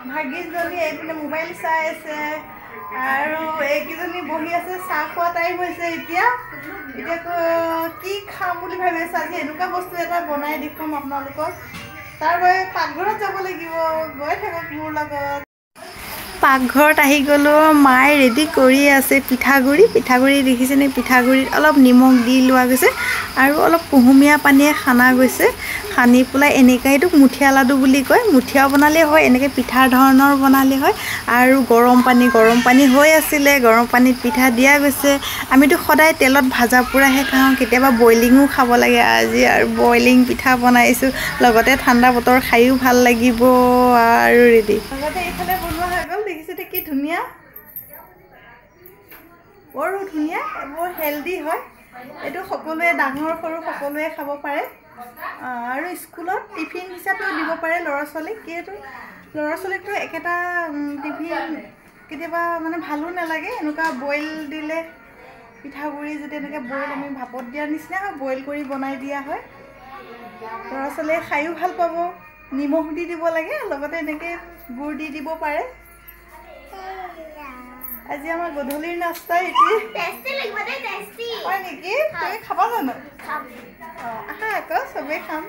ভাগিজনী এইপিনে মোবাইল চাই আছে আৰু এইকেইজনী বহি আছে চাহ খোৱা টাইম হৈছে এতিয়া কি খাম বুলি ভাবি আছে আজি এনেকুৱা বস্তু এটা বনাই দেখুৱাম আপোনালোকক তাৰ বাবে পাকঘৰত যাব লাগিব গৈ থাকক মোৰ লগত পাকঘৰত আহি গ'লো মায়ে ৰেডি কৰি আছে পিঠাগুড়ি দেখিছেনে পিঠাগুড়িত অলপ নিমখ দি লোৱা গৈছে আৰু অলপ কুহুমীয়া পানীয়ে সানা গৈছে সানি পেলাই এনেকৈ এইটোক মুঠিয়া লাডু বুলি কয় মুঠিয়াও বনালে হয় এনেকৈ পিঠাৰ ধৰণৰ বনালে হয় আৰু গৰম পানী হৈ আছিলে গৰম পানীত পিঠা দিয়া গৈছে আমিতো সদায় তেলত ভাজা পোৰাহে খাওঁ কেতিয়াবা বইলিঙো খাব লাগে আজি আৰু বইলিং পিঠা বনাইছোঁ লগতে ঠাণ্ডা বতৰ খায়ো ভাল লাগিব আৰু ৰেডি লগতে এইফালে বনোৱা হৈ গ'ল দেখিছে কি ধুনীয়া বৰ ধুনীয়া বৰ হেল্ডি হয় এইটো সকলোৱে ডাঙৰ সৰু সকলোৱে খাব পাৰে আৰু স্কুলত টিফিন হিচাপেও দিব পাৰে ল'ৰা ছোৱালীক কিন্তু ল'ৰা ছোৱালীকতো একেটা টিফিন কেতিয়াবা মানে ভালো নালাগে এনেকুৱা বইল দিলে পিঠাগুড়ি যদি এনেকৈ বইল আমি ভাপত দিয়াৰ নিচিনা হয় বইল কৰি বনাই দিয়া হয় ল'ৰা ছোৱালীয়ে খায়ো ভাল পাব নিমখ দি দিব লাগে লগতে এনেকৈ গুড় দি দিব পাৰে আজি আমাৰ গধূলিৰ নাস্তা এটি টেষ্টি লাগিব দে টেষ্টি হয় নেকি তুমি খাবা জানো আহা আকৌ চবেই খাম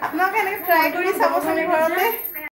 আপোনালোকে এনেকৈ ট্ৰাই কৰি চাবচোন ঘৰতে